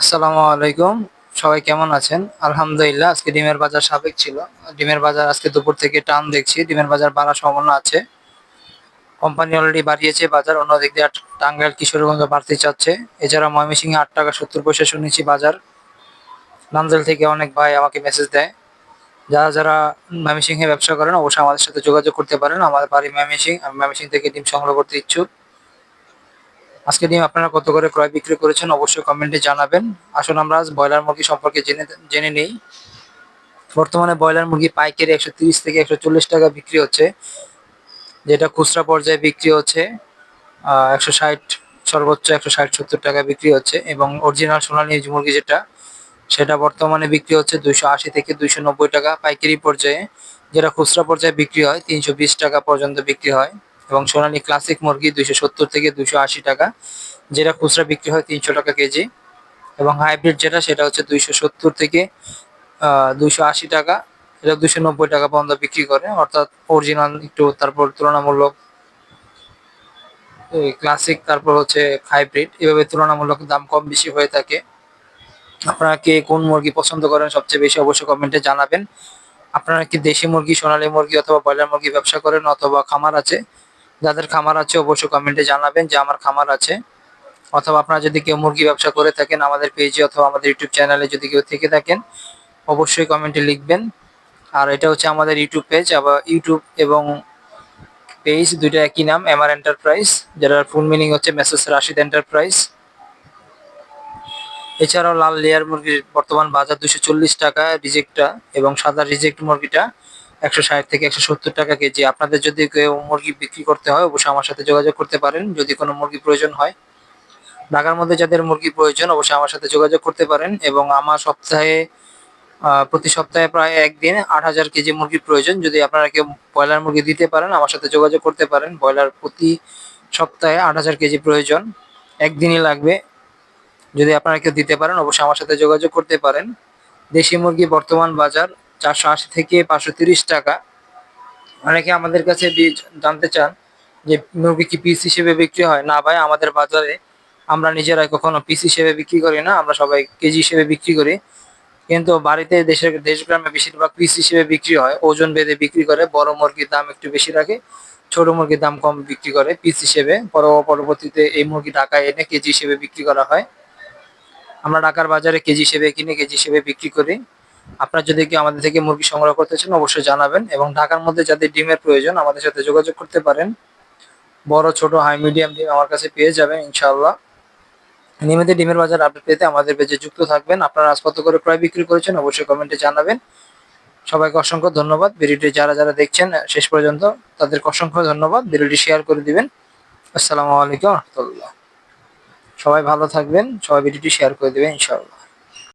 আসসালামু আলাইকুম। সবাই কেমন আছেন? আলহামদুলিল্লাহ, আজকে ডিমের বাজার সাবেক ছিল। ডিমের বাজার আজকে দুপুর থেকে টান দেখছি। ডিমের বাজার বাড়ার সম্ভাবনা আছে। কোম্পানি অলরেডি বাড়িয়েছে বাজার। অন্য দিক দিয়ে টাঙ্গাইল, কিশোরগঞ্জ বাড়তে চাচ্ছে। এছাড়া ময়মনসিংহে ৳৮.৭০ শুনেছি বাজার। নান্দেল থেকে অনেক ভাই আমাকে মেসেজ দেয়। যারা ময়মনসিংহে ব্যবসা করেন অবশ্যই আমাদের সাথে যোগাযোগ করতে পারেন। আমার বাড়ি ময়মনসিংহ। আমি ময়মনসিংহ থেকে ডিম সংগ্রহ করতে ইচ্ছুক। আজকে ডিম আপনারা কত করে ক্রয় বিক্রি করেছেন অবশ্যই কমেন্টে জানাবেন। আসুন আমরা আজ ব্রয়লার মুরগি সম্পর্কে জেনে নেই। বর্তমানে ব্রয়লার মুরগি পাইকারি ১৩০ থেকে ১৪০ টাকা বিক্রি হচ্ছে, যেটা খুচরা পর্যায়ে বিক্রি হচ্ছে ১৬০, সর্বোচ্চ ১৬০-৭০ টাকা বিক্রি হচ্ছে। এবং অরিজিনাল সোনালী মুরগি সেটা বর্তমানে বিক্রি হচ্ছে ২৮০ থেকে ২৯০ টাকা পাইকারি পর্যায়ে, যেটা খুচরা পর্যায়ে বিক্রি হয় ৩২০ টাকা পর্যন্ত বিক্রি হয়। এবং সোনালী ক্লাসিক মুরগি ২৭০ থেকে ২৮০ টাকা, যেটা খুচরা বিক্রি হয় ৩০০ টাকা কেজি। এবং হাইব্রিড সেটা হচ্ছে ২৭০ থেকে ২৮০ টাকা, এটা ২৯০ টাকা পর্যন্ত বিক্রি করে, অর্থাৎ অরিজিনাল একটু, তারপর তুলনামূলক ক্লাসিক, তারপর হচ্ছে হাইব্রিড, এভাবে তুলনামূলক দাম কম বেশি হয়ে থাকে। আপনারা কে কোন মুরগি পছন্দ করেন সবচেয়ে বেশি অবশ্যই কমেন্টে জানাবেন। আপনারা কি দেশি মুরগি, সোনালী মুরগি অথবা ব্রয়লার মুরগি ব্যবসা করেন অথবা খামার আছে? যাদের খামার আছে অবশ্যই কমেন্টে জানাবেন যে আমার খামার আছে। অথবা আপনারা যদি কেউ মুরগি ব্যবসা করে থাকেন আমাদের পেজে অথবা আমাদের ইউটিউব চ্যানেলে যদি কেউ থেকে থাকেন অবশ্যই কমেন্টে লিখবেন। আর এটা হচ্ছে আমাদের ইউটিউব পেজ, আবার ইউটিউব এবং পেজ দুইটা একই নাম, এমআর এন্টারপ্রাইজ, যেটার ফুল মিনিং হচ্ছে মেসেজ রাশিদ এন্টারপ্রাইজ। এছাড়াও লাল লেয়ার মুরগির বর্তমান বাজার ২৪০ টাকা রিজেক্টটা, এবং সাদা রিজেক্ট মুরগিটা ১৬০ থেকে ১৭০ টাকা কেজি। আপনাদের যদি কেউ মুরগি বিক্রি করতে হয় অবশ্যই আমার সাথে যোগাযোগ করতে পারেন যদি কোনো মুরগি প্রয়োজন হয়। ঢাকার মধ্যে যাদের মুরগি প্রয়োজন অবশ্যই আমার সাথে যোগাযোগ করতে পারেন। এবং আমার প্রতি সপ্তাহে প্রায় একদিন ৮০০০ কেজি মুরগির প্রয়োজন। যদি আপনারা কেউ ব্রয়লার মুরগি দিতে পারেন আমার সাথে যোগাযোগ করতে পারেন। ব্রয়লার প্রতি সপ্তাহে ৮০০০ কেজি প্রয়োজন, একদিনই লাগবে। যদি আপনারা কেউ দিতে পারেন অবশ্যই আমার সাথে যোগাযোগ করতে পারেন। দেশি মুরগি বর্তমান বাজার ৪৮০ থেকে ৫৩০ টাকা। অনেকে আমাদের কাছে জানতে চান যে মুরগি কি পিস হিসেবে বিক্রি হয়? না ভাই, আমাদের বাজারে আমরা নিজেরাই কখনো পিস হিসেবে বিক্রি করি না, আমরা সবাই কেজি হিসেবে বিক্রি করি। কিন্তু বাড়িতে দেশ গ্রামে বেশিরভাগ পিস হিসেবে বিক্রি হয়, ওজন বেঁধে বিক্রি করে। বড় মুরগির দাম একটু বেশি রাখে, ছোট মুরগির দাম কম বিক্রি করে পিস হিসেবে। পরবর্তীতে এই মুরগি ঢাকায় এনে কেজি হিসেবে বিক্রি করা হয়। আমরা ঢাকার বাজারে কেজি হিসেবে কিনে কেজি হিসেবে বিক্রি করি। আপনারা যদি কেউ আমাদের থেকে মুরগি সংগ্রহ করতে চান অবশ্যই জানাবেন। এবং ঢাকার মধ্যে যাদের ডিমের প্রয়োজন আমাদের সাথে যোগাযোগ করতে পারেন। বড়, ছোট, হাই, মিডিয়াম ডিম আমার কাছে পেয়ে যাবেন ইনশাআল্লাহ। নিয়মিত ডিমের বাজার আপডেট পেতে আমাদের পেজে যুক্ত থাকবেন। আপনারা আজ কত করে ক্রয় বিক্রি করেছেন অবশ্যই কমেন্টে জানাবেন। সবাইকে অসংখ্য ধন্যবাদ। ভিডিওটি যারা দেখছেন শেষ পর্যন্ত তাদেরকে অসংখ্য ধন্যবাদ। ভিডিওটি শেয়ার করে দিবেন। আসসালামু আলাইকুম ওয়া রাহমাতুল্লাহ। সবাই ভালো থাকবেন, সবাই ভিডিওটি শেয়ার করে দিবেন ইনশাআল্লাহ।